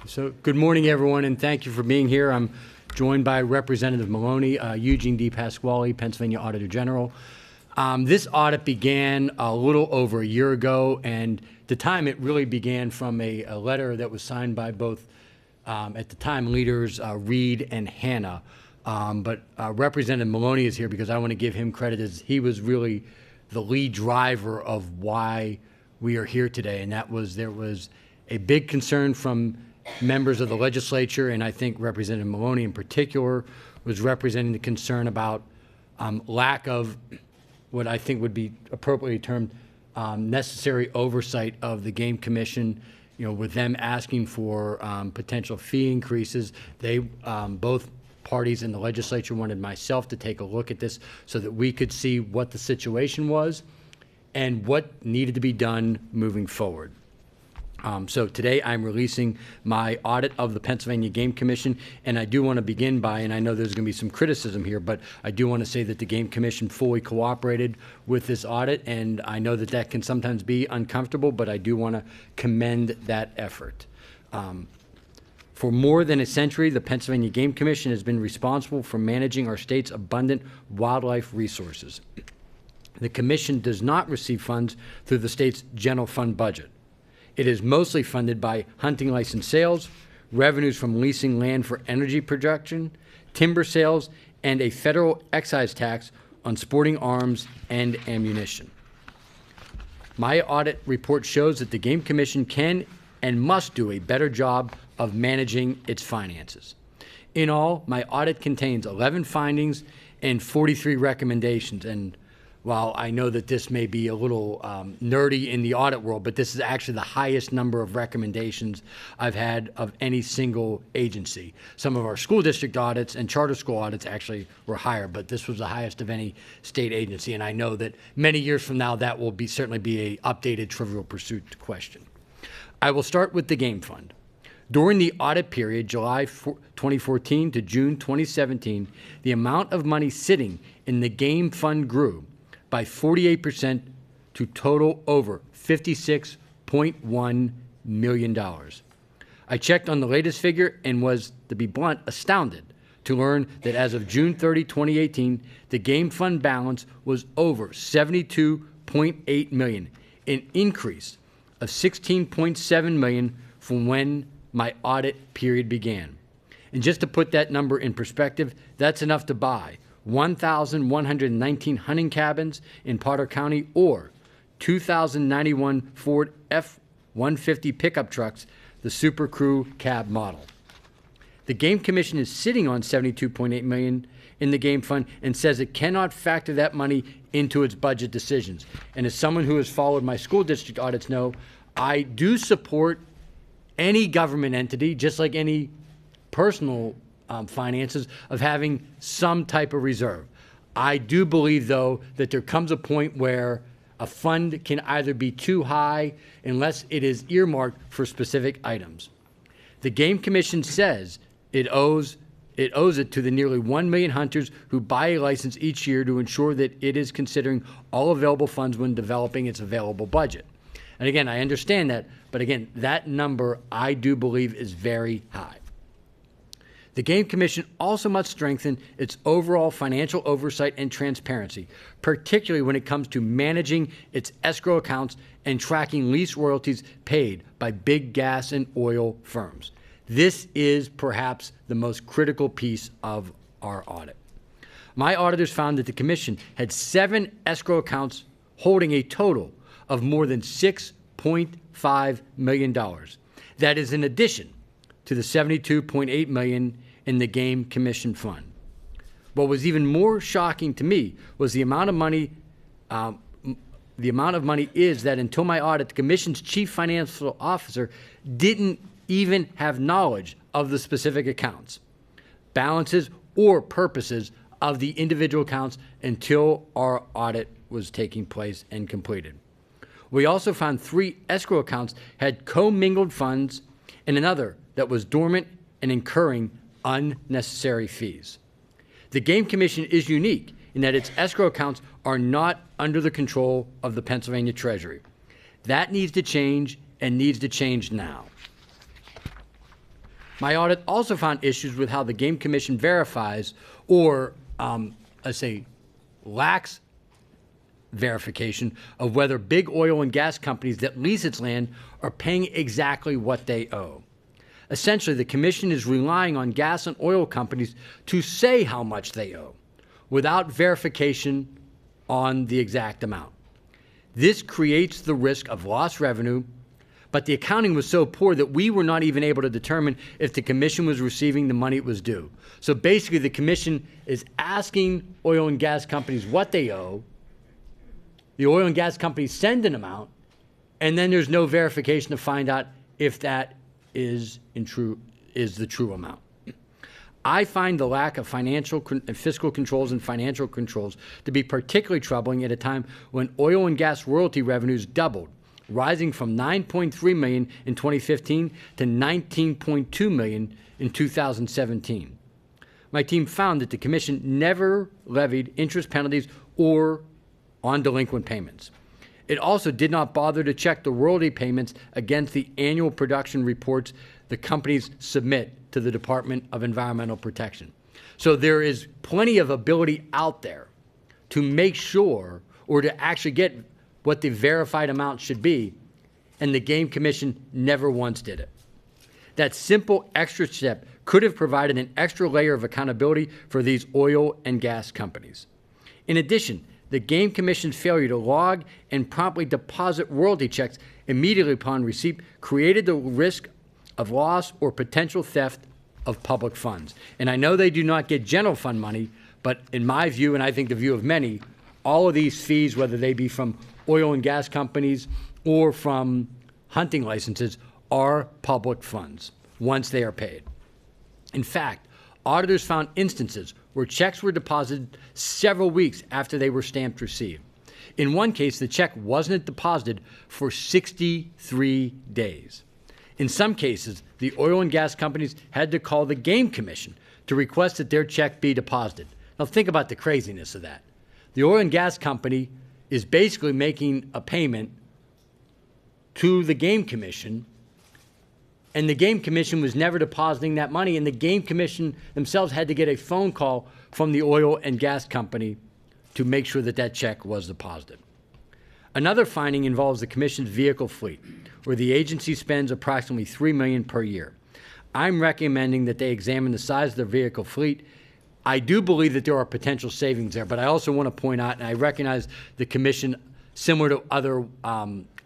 So good morning, everyone, and thank you for being here. I'm joined by Representative Maloney, Eugene D. Pasquale, Pennsylvania Auditor General. This audit began a little over a year ago, and at the time it really began from a letter that was signed by both, at the time, leaders Reed and Hanna. But Representative Maloney is here because I want to give him credit as he was really the lead driver of why we are here today, and that was there was a big concern from members of the legislature, and I think Representative Maloney in particular was representing the concern about lack of what I think would be appropriately termed necessary oversight of the Game Commission. You know, with them asking for potential fee increases, they both parties in the legislature wanted myself to take a look at this so that we could see what the situation was and what needed to be done moving forward. So today I'm releasing my audit of the Pennsylvania Game Commission, and I do want to begin by, and I know there's going to be some criticism here, but I do want to say that the Game Commission fully cooperated with this audit, and I know that that can sometimes be uncomfortable, but I do want to commend that effort. For more than a century, the Pennsylvania Game Commission has been responsible for managing our state's abundant wildlife resources. The Commission does not receive funds through the state's general fund budget. It is mostly funded by hunting license sales, revenues from leasing land for energy production, timber sales, and a federal excise tax on sporting arms and ammunition. My audit report shows that the Game Commission can and must do a better job of managing its finances. In all, my audit contains 11 findings and 43 recommendations, and while I know that this may be a little nerdy in the audit world, but this is actually the highest number of recommendations I've had of any single agency. Some of our school district audits and charter school audits actually were higher, but this was the highest of any state agency, and I know that many years from now that will certainly be an updated Trivial Pursuit question. I will start with the Game Fund. During the audit period, July 2014 to June 2017, the amount of money sitting in the Game Fund grew by 48% to total over $56.1 million. I checked on the latest figure and was, to be blunt, astounded to learn that as of June 30, 2018, the Game Fund balance was over $72.8 million, an increase of $16.7 million from when my audit period began. And just to put that number in perspective, that's enough to buy 1,119 hunting cabins in Potter County or 2,091 Ford F-150 pickup trucks, the Super Crew cab model. The Game Commission is sitting on $72.8 million in the Game Fund and says it cannot factor that money into its budget decisions. And as someone who has followed my school district audits know, I do support any government entity, just like any personal finances, of having some type of reserve. I do believe, though, that there comes a point where a fund can either be too high unless it is earmarked for specific items. The Game Commission says it owes it to the nearly 1 million hunters who buy a license each year to ensure that it is considering all available funds when developing its available budget. And again, I understand that, but again, that number I do believe is very high. The Game Commission also must strengthen its overall financial oversight and transparency, particularly when it comes to managing its escrow accounts and tracking lease royalties paid by big gas and oil firms. This is perhaps the most critical piece of our audit. My auditors found that the Commission had 7 escrow accounts holding a total of more than $6.5 million. That is in addition to the $72.8 million in the Game Commission fund. What was even more shocking to me was the amount of money. Is that until my audit, the Commission's chief financial officer didn't even have knowledge of the specific accounts, balances, or purposes of the individual accounts until our audit was taking place and completed. We also found 3 escrow accounts had commingled funds and another that was dormant and incurring unnecessary fees. The Game Commission is unique in that its escrow accounts are not under the control of the Pennsylvania Treasury. That needs to change and needs to change now. My audit also found issues with how the Game Commission verifies or, let's say, lacks verification of whether big oil and gas companies that lease its land are paying exactly what they owe. Essentially, the Commission is relying on gas and oil companies to say how much they owe without verification on the exact amount. This creates the risk of lost revenue, but the accounting was so poor that we were not even able to determine if the Commission was receiving the money it was due. So basically, the Commission is asking oil and gas companies what they owe. The oil and gas companies send an amount, and then there's no verification to find out if that is the true amount. I find the lack of fiscal controls and financial controls to be particularly troubling at a time when oil and gas royalty revenues doubled, rising from $9.3 million in 2015 to $19.2 million in 2017. My team found that the Commission never levied interest penalties or on delinquent payments. It also did not bother to check the royalty payments against the annual production reports the companies submit to the Department of Environmental Protection. So there is plenty of ability out there to make sure or to actually get what the verified amount should be, and the Game Commission never once did it. That simple extra step could have provided an extra layer of accountability for these oil and gas companies. In addition, the Game Commission's failure to log and promptly deposit royalty checks immediately upon receipt created the risk of loss or potential theft of public funds. And I know they do not get general fund money, but in my view, and I think the view of many, all of these fees, whether they be from oil and gas companies or from hunting licenses, are public funds once they are paid. In fact, auditors found instances where checks were deposited several weeks after they were stamped received. In one case, the check wasn't deposited for 63 days. In some cases, the oil and gas companies had to call the Game Commission to request that their check be deposited. Now think about the craziness of that. The oil and gas company is basically making a payment to the Game Commission, and the Game Commission was never depositing that money, and the Game Commission themselves had to get a phone call from the oil and gas company to make sure that that check was deposited. Another finding involves the Commission's vehicle fleet, where the agency spends approximately $3 million per year. I'm recommending that they examine the size of their vehicle fleet. I do believe that there are potential savings there, but I also want to point out, and I recognize the Commission, similar to other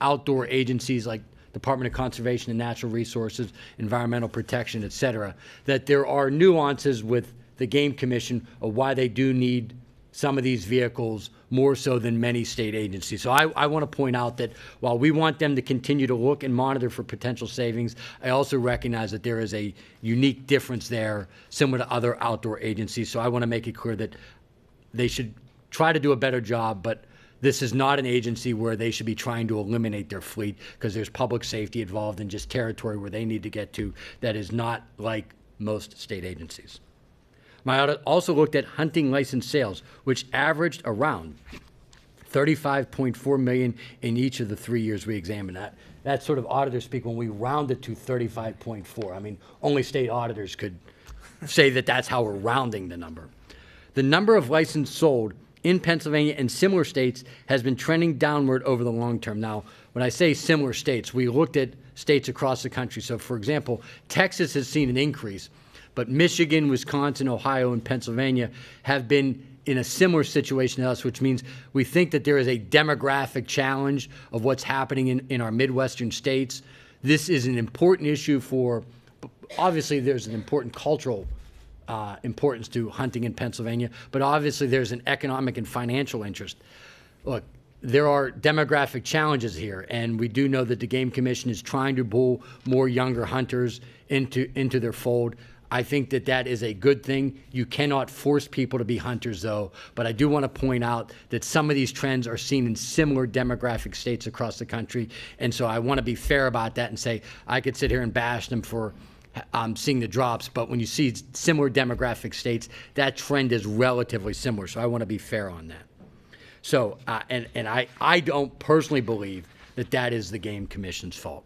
outdoor agencies like Department of Conservation and Natural Resources, Environmental Protection, et cetera, that there are nuances with the Game Commission of why they do need some of these vehicles more so than many state agencies. So I want to point out that while we want them to continue to look and monitor for potential savings, I also recognize that there is a unique difference there similar to other outdoor agencies. So I want to make it clear that they should try to do a better job, but this is not an agency where they should be trying to eliminate their fleet, because there's public safety involved in just territory where they need to get to that is not like most state agencies. My audit also looked at hunting license sales, which averaged around $35.4 million in each of the 3 years we examined. That's sort of auditor speak when we round it to 35.4. I mean, only state auditors could say that that's how we're rounding the number. The number of licenses sold in Pennsylvania and similar states has been trending downward over the long term. Now, when I say similar states, we looked at states across the country. So, for example, Texas has seen an increase, but Michigan, Wisconsin, Ohio, and Pennsylvania have been in a similar situation to us, which means we think that there is a demographic challenge of what's happening in our Midwestern states. This is an important issue for, obviously there's an important cultural importance to hunting in Pennsylvania, but obviously there's an economic and financial interest. Look, there are demographic challenges here, and we do know that the Game Commission is trying to pull more younger hunters into their fold. I think that that is a good thing. You cannot force people to be hunters, though, but I do want to point out that some of these trends are seen in similar demographic states across the country, and so I want to be fair about that and say I could sit here and bash them for seeing the drops, but when you see similar demographic states, that trend is relatively similar, so I want to be fair on that. So, and I don't personally believe that that is the Game Commission's fault.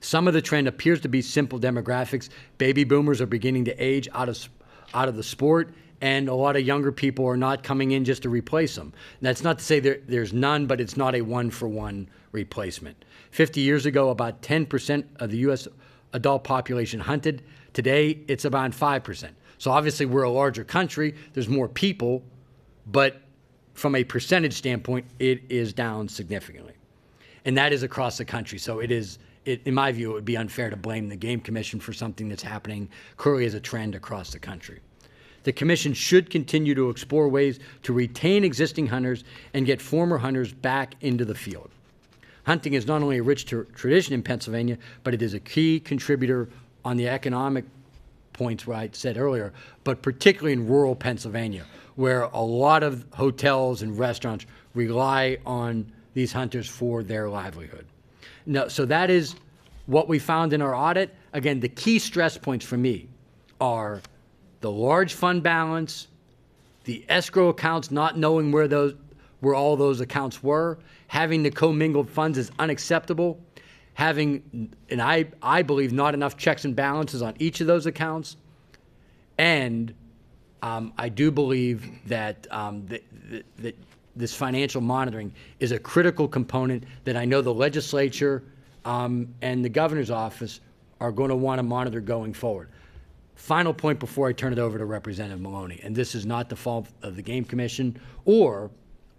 Some of the trend appears to be simple demographics. Baby boomers are beginning to age out of the sport, and a lot of younger people are not coming in just to replace them. That's not to say there's none, but it's not a one-for-one replacement. 50 years ago, about 10% of the U.S. adult population hunted. Today, it's about 5%. So obviously, we're a larger country. There's more people, but from a percentage standpoint, it is down significantly. And that is across the country. So in my view, it would be unfair to blame the Game Commission for something that's happening clearly as a trend across the country. The Commission should continue to explore ways to retain existing hunters and get former hunters back into the field. Hunting is not only a rich tradition in Pennsylvania, but it is a key contributor on the economic points where I said earlier, but particularly in rural Pennsylvania, where a lot of hotels and restaurants rely on these hunters for their livelihood. No, so that is what we found in our audit. Again, the key stress points for me are the large fund balance, the escrow accounts, not knowing where all those accounts were, having the commingled funds is unacceptable, having, and I believe, not enough checks and balances on each of those accounts, and I do believe that that this financial monitoring is a critical component that I know the legislature and the governor's office are going to want to monitor going forward. Final point before I turn it over to Representative Maloney, and this is not the fault of the Game Commission or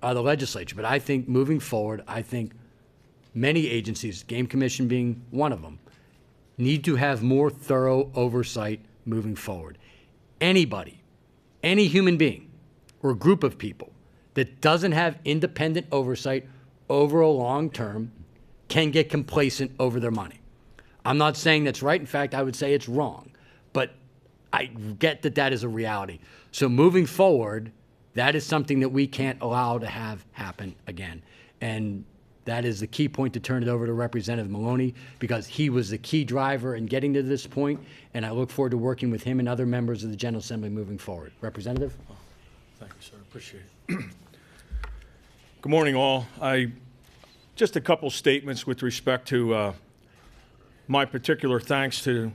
the legislature, but I think moving forward, I think many agencies, Game Commission being one of them, need to have more thorough oversight moving forward. Anybody, any human being or group of people that doesn't have independent oversight over a long term can get complacent over their money. I'm not saying that's right. In fact, I would say it's wrong. But I get that that is a reality. So moving forward, that is something that we can't allow to have happen again. And that is the key point to turn it over to Representative Maloney, because he was the key driver in getting to this point, and I look forward to working with him and other members of the General Assembly moving forward. Representative? Thank you, sir. Appreciate it. Good morning, all. Just a couple statements with respect to my particular thanks to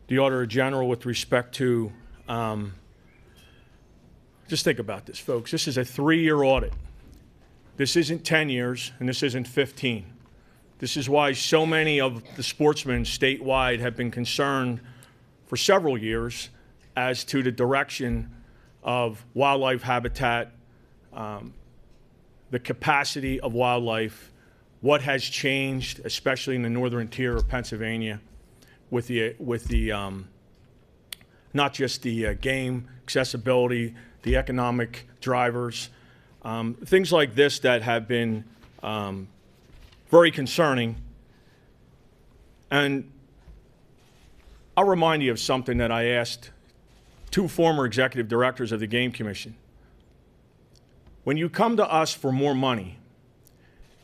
the Auditor General with respect to, just think about this, folks. This is a 3-year audit. This isn't 10 years, and this isn't 15. This is why so many of the sportsmen statewide have been concerned for several years as to the direction of wildlife habitat, the capacity of wildlife, what has changed, especially in the northern tier of Pennsylvania, with the not just the game accessibility, the economic drivers, things like this that have been very concerning. And I'll remind you of something that I asked 2 former executive directors of the Game Commission. When you come to us for more money,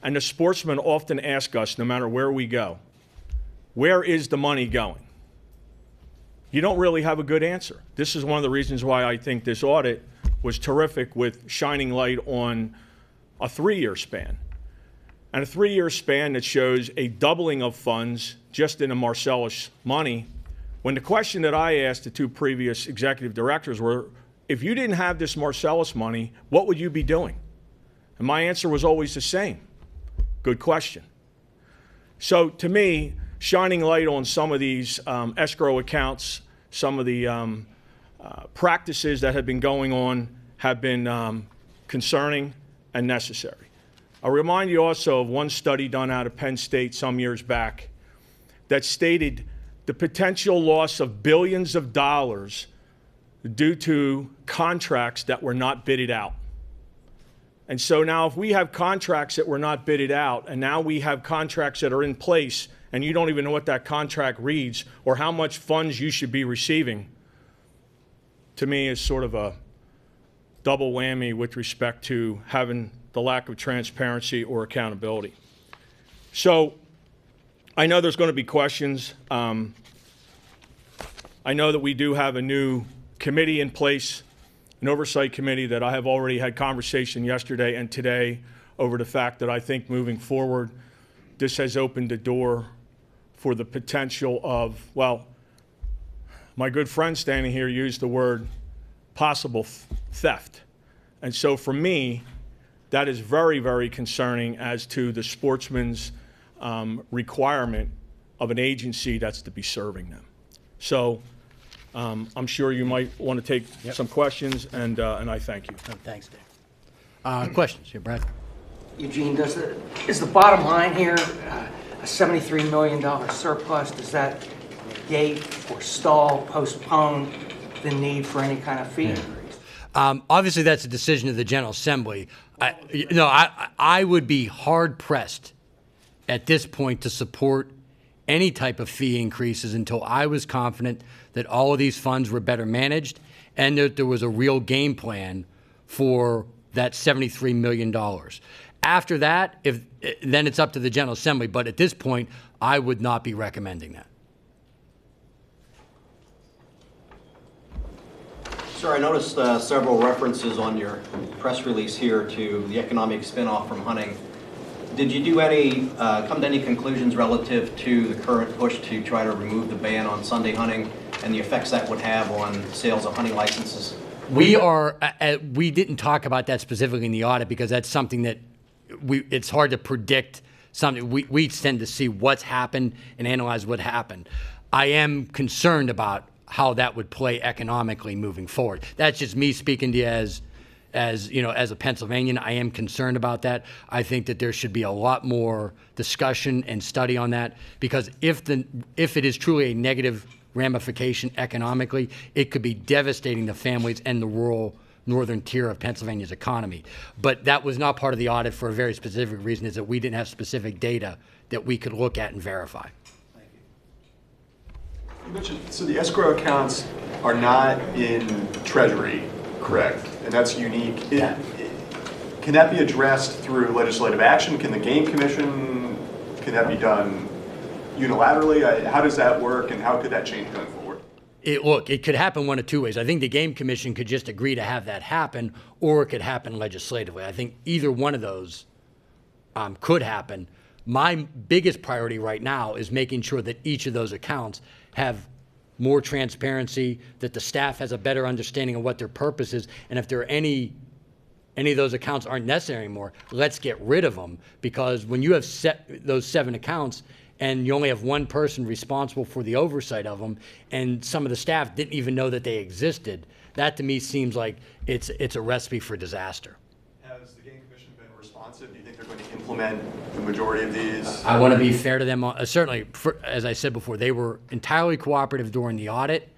and the sportsmen often ask us, no matter where we go, where is the money going? You don't really have a good answer. This is one of the reasons why I think this audit was terrific, with shining light on a 3-year span. And a 3-year span that shows a doubling of funds just in the Marcellus money, when the question that I asked the 2 previous executive directors were, if you didn't have this Marcellus money, what would you be doing? And my answer was always the same. Good question. So to me, shining light on some of these escrow accounts, some of the practices that have been going on have been concerning and necessary. I'll remind you also of one study done out of Penn State some years back that stated the potential loss of billions of dollars due to contracts that were not bidded out. And so now if we have contracts that were not bidded out, and now we have contracts that are in place, and you don't even know what that contract reads or how much funds you should be receiving, to me is sort of a double whammy with respect to having the lack of transparency or accountability. So I know there's going to be questions. I know that we do have a new committee in place, an oversight committee that I have already had conversation yesterday and today over the fact that I think moving forward, this has opened the door for the potential of, well, my good friend standing here used the word possible theft. And so for me, that is very, very concerning as to the sportsman's requirement of an agency that's to be serving them. So I'm sure you might want to take some questions, and I thank you. Oh, thanks, Dave. Questions? Yeah, Brad? Eugene, is the bottom line here a $73 million surplus? Does that negate or stall, postpone the need for any kind of fee increase? Obviously, that's a decision of the General Assembly. I would be hard-pressed at this point to support any type of fee increases until I was confident that all of these funds were better managed and that there was a real game plan for that $73 million. After that, then it's up to the General Assembly. But at this point, I would not be recommending that. Sir, I noticed several references on your press release here to the economic spinoff from hunting. Did you do come to any conclusions relative to the current push to try to remove the ban on Sunday hunting and the effects that would have on sales of hunting licenses? We didn't talk about that specifically in the audit because that's something that it's hard to predict. Something we tend to see what's happened and analyze what happened. I am concerned about how that would play economically moving forward. That's just me speaking to you as you know, as a Pennsylvanian. I am concerned about that. I think that there should be a lot more discussion and study on that, because if it is truly a negative ramification economically, it could be devastating to families and the rural northern tier of Pennsylvania's economy. But that was not part of the audit for a very specific reason, is that we didn't have specific data that we could look at and verify. Thank you. You mentioned, so the escrow accounts are not in Treasury, correct? And that's unique. Can that be addressed through legislative action? Can the Game Commission, can that be done unilaterally? How does that work, and how could that change going forward? Look, it could happen one of two ways. I think the Game Commission could just agree to have that happen, or it could happen legislatively. I think either one of those could happen. My biggest priority right now is making sure that each of those accounts have more transparency, that the staff has a better understanding of what their purpose is, and if there are any of those accounts aren't necessary anymore, let's get rid of them. Because when you have those 7 accounts and you only have one person responsible for the oversight of them, and some of the staff didn't even know that they existed, that to me seems like it's a recipe for disaster. Has the Game Commission been responsive? Do you think they're going to implement the majority of these? I want to be fair to them. Certainly, as I said before, they were entirely cooperative during the audit.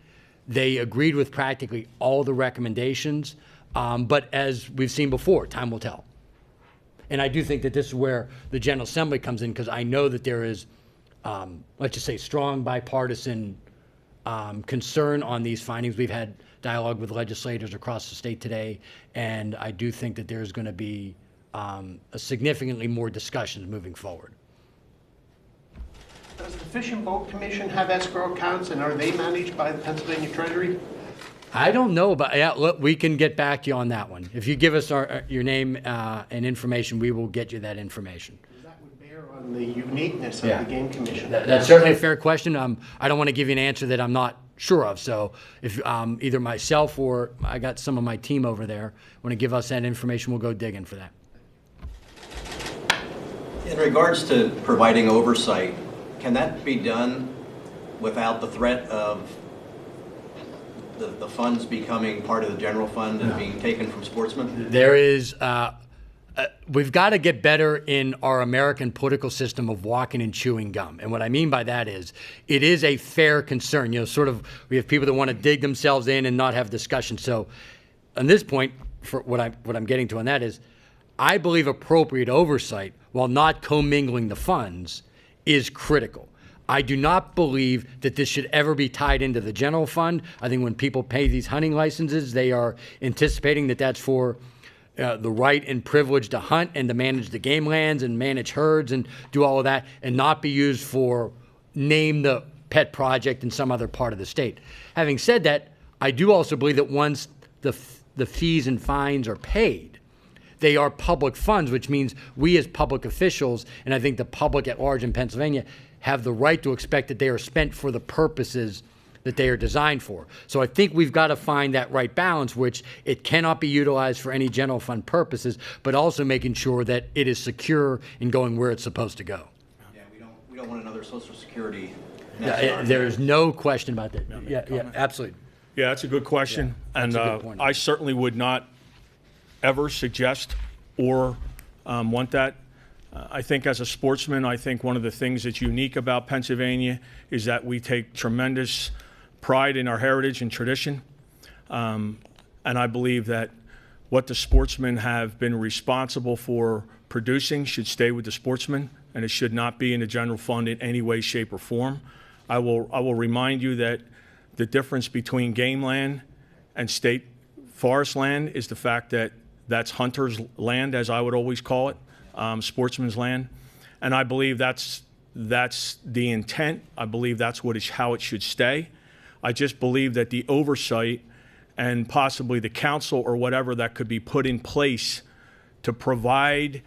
They agreed with practically all the recommendations. But as we've seen before, time will tell. And I do think that this is where the General Assembly comes in, because I know that there is, let's just say, strong bipartisan concern on these findings. We've had dialogue with legislators across the state today, and I do think that there's going to be significantly more discussions moving forward. Does the Fish and Boat Commission have escrow accounts, and are they managed by the Pennsylvania Treasury? I don't know, but yeah, look, we can get back to you on that one. If you give us your name and information, we will get you that information. That would bear on the uniqueness of the Game Commission. That's certainly a fair question. I don't want to give you an answer that I'm not sure of. So if either myself or I got some of my team over there want to give us that information, we'll go digging for that. In regards to providing oversight, can that be done without the threat of the funds becoming part of the general fund and being taken from sportsmen? There is, we've got to get better in our American political system of walking and chewing gum. And what I mean by that is, it is a fair concern. You know, sort of, we have people that want to dig themselves in and not have discussion. So on this point, for what I'm getting to on that is, I believe appropriate oversight, while not commingling the funds, is critical. I do not believe that this should ever be tied into the general fund. I think when people pay these hunting licenses, they are anticipating that that's for the right and privilege to hunt and to manage the game lands and manage herds and do all of that, and not be used for name the pet project in some other part of the state. Having said that, I do also believe that once the fees and fines are paid, they are public funds, which means we as public officials, and I think the public at large in Pennsylvania, have the right to expect that they are spent for the purposes that they are designed for. So I think we've got to find that right balance, which it cannot be utilized for any general fund purposes, but also making sure that it is secure in going where it's supposed to go. Yeah, we don't want another Social Security. Yeah, there is no question about that. Yeah, absolutely. Yeah, that's a good question. Yeah, and that's a good point. I certainly would not ever suggest or want that. I think as a sportsman, I think one of the things that's unique about Pennsylvania is that we take tremendous pride in our heritage and tradition. And I believe that what the sportsmen have been responsible for producing should stay with the sportsmen, and it should not be in the general fund in any way, shape, or form. I will remind you that the difference between game land and state forest land is the fact that that's hunter's land, as I would always call it, sportsman's land. And I believe that's the intent. I believe that's how it should stay. I just believe that the oversight and possibly the council or whatever that could be put in place to provide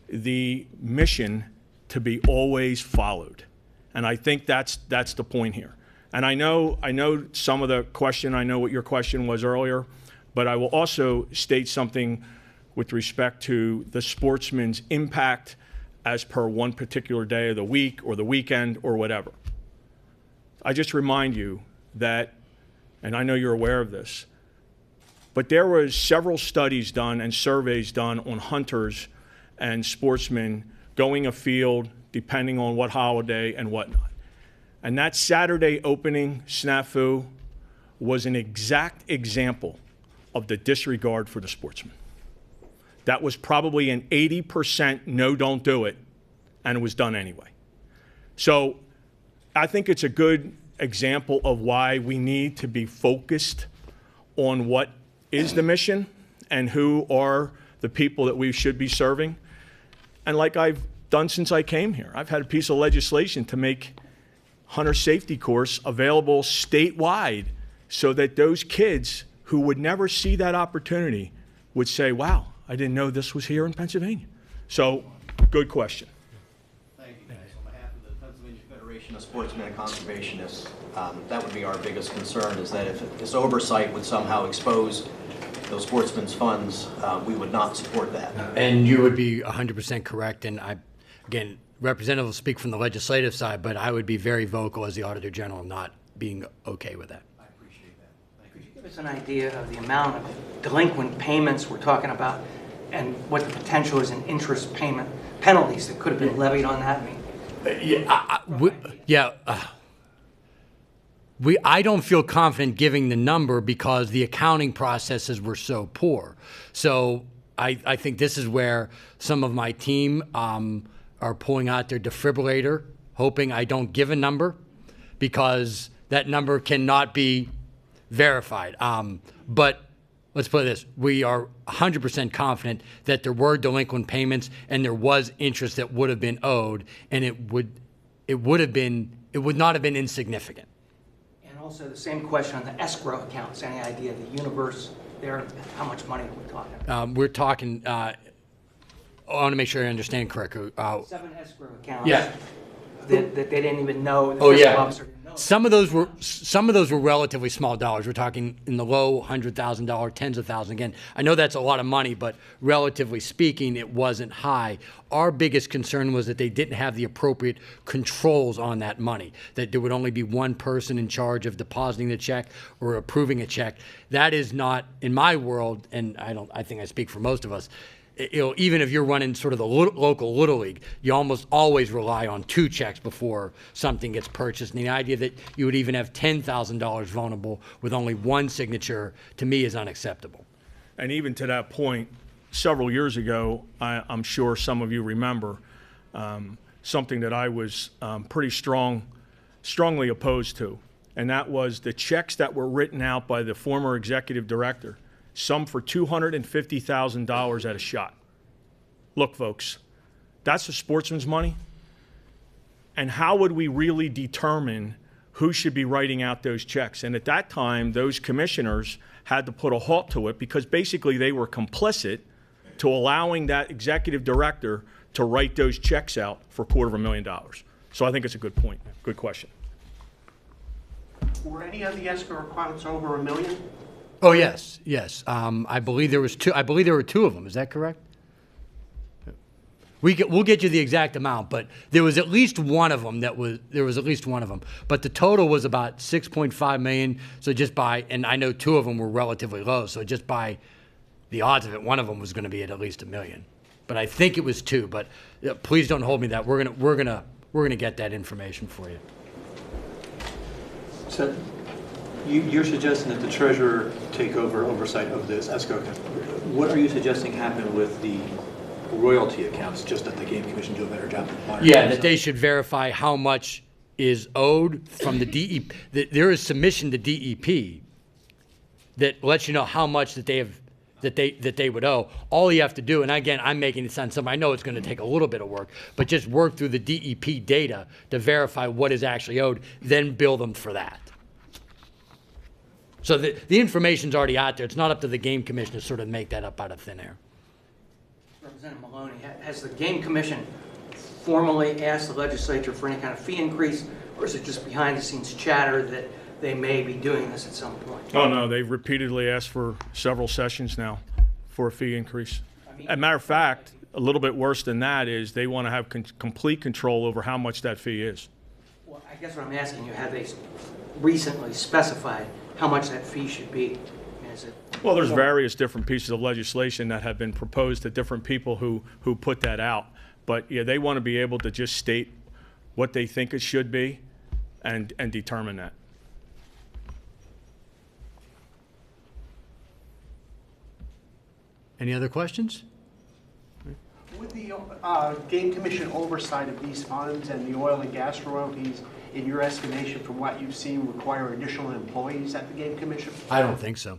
the mission to be always followed. And I think that's the point here. And I know some of the question, I know what your question was earlier, but I will also state something with respect to the sportsman's impact as per one particular day of the week or the weekend or whatever. I just remind you that, and I know you're aware of this, but there was several studies done and surveys done on hunters and sportsmen going afield depending on what holiday and whatnot. And that Saturday opening snafu was an exact example of the disregard for the sportsman. That was probably an 80% no, don't do it, and it was done anyway. So I think it's a good example of why we need to be focused on what is the mission and who are the people that we should be serving. And like I've done since I came here, I've had a piece of legislation to make hunter safety course available statewide so that those kids who would never see that opportunity would say, wow, I didn't know this was here in Pennsylvania. So, good question. Thank you, guys. On behalf of the Pennsylvania Federation of Sportsmen and Conservationists, that would be our biggest concern, is that if this oversight would somehow expose those sportsmen's funds, we would not support that. And you would be 100% correct. And again, Representative will speak from the legislative side, but I would be very vocal as the Auditor General not being okay with that. I appreciate that. Could you give us an idea of the amount of delinquent payments we're talking about and what the potential is in interest payment penalties that could have been levied on that? I don't feel confident giving the number because the accounting processes were so poor. So I think this is where some of my team are pulling out their defibrillator, hoping I don't give a number because that number cannot be verified. But let's put it this, we are 100% confident that there were delinquent payments and there was interest that would have been owed, and it would not have been insignificant. And also the same question on the escrow accounts. Any idea of the universe there? How much money are we talking about? We're talking, I want to make sure I understand correctly. 7 escrow accounts. Yeah. That they didn't even know. The Oh fiscal yeah. officer didn't know. Some of those were relatively small dollars. We're talking in the low $100,000, tens of thousands. Again, I know that's a lot of money, but relatively speaking, it wasn't high. Our biggest concern was that they didn't have the appropriate controls on that money. That there would only be one person in charge of depositing the check or approving a check. That is not in my world, and I think I speak for most of us. Even if you're running sort of the local Little League, you almost always rely on 2 checks before something gets purchased. And the idea that you would even have $10,000 vulnerable with only 1 signature, to me, is unacceptable. And even to that point, several years ago, I'm sure some of you remember, something that I was pretty strongly opposed to, and that was the checks that were written out by the former executive director, some for $250,000 at a shot. Look, folks, that's the sportsman's money. And how would we really determine who should be writing out those checks? And at that time, those commissioners had to put a halt to it because basically they were complicit to allowing that executive director to write those checks out for $250,000. So I think it's a good point, good question. Were any of the escrow accounts over $1 million? Oh, yes, yes. I believe there was two. I believe there were two of them. Is that correct? We'll get you the exact amount, but there was at least one of them But the total was about 6.5 million. So just by, and I know two of them were relatively low. So just by the odds of it, one of them was going to be at least $1 million. But I think it was two. But please don't hold me that. We're gonna get that information for you. So you're suggesting that the treasurer take over oversight of this escrow account. What are you suggesting happen with the royalty accounts, just that the game commission do a better job of monitoring? Yeah, that they should verify how much is owed from the DEP. There is submission to DEP that lets you know how much that they have that they would owe. All you have to do, and again, I'm making it sound simple. I know it's going to take a little bit of work, but just work through the DEP data to verify what is actually owed, then bill them for that. So the information's already out there. It's not up to the game commission to sort of make that up out of thin air. Representative Maloney, has the Game Commission formally asked the legislature for any kind of fee increase, or is it just behind-the-scenes chatter that they may be doing this at some point? Oh, no, they've repeatedly asked for several sessions now for a fee increase. As a matter of fact, a little bit worse than that is they want to have complete control over how much that fee is. Well, I guess what I'm asking you, have they recently specified how much that fee should be? Is it? Well, there's various different pieces of legislation that have been proposed to different people who put that out. But yeah, they want to be able to just state what they think it should be and determine that. Any other questions? With the Game Commission oversight of these funds and the oil and gas royalties, in your estimation, from what you've seen, require additional employees at the Game Commission? I don't think so.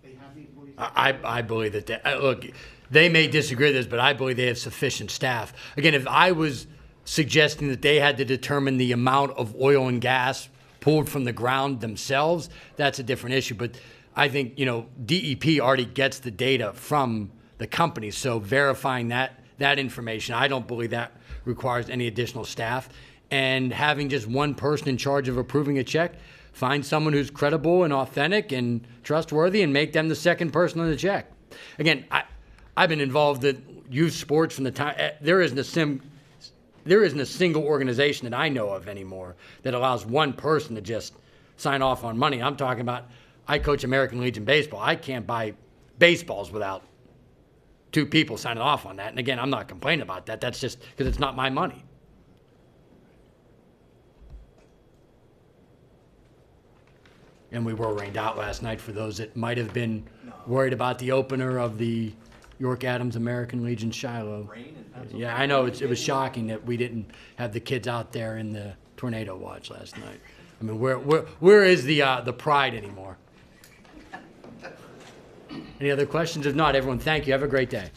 They have the employees? I believe that look, they may disagree with this, but I believe they have sufficient staff. Again, if I was suggesting that they had to determine the amount of oil and gas pulled from the ground themselves, that's a different issue. But I think, DEP already gets the data from the company, so verifying that information, I don't believe that requires any additional staff. And having just one person in charge of approving a check, find someone who's credible and authentic and trustworthy and make them the second person on the check. Again, I've been involved in youth sports from the time, there isn't a single organization that I know of anymore that allows one person to just sign off on money. I'm talking about, I coach American Legion baseball. I can't buy baseballs without two people signing off on that. And again, I'm not complaining about that. That's just because it's not my money. And we were rained out last night for those that might have been worried about the opener of the York Adams American Legion Shiloh. Yeah, I know it was shocking that we didn't have the kids out there in the tornado watch last night. I mean, where is the pride anymore? Any other questions? If not, everyone, thank you. Have a great day.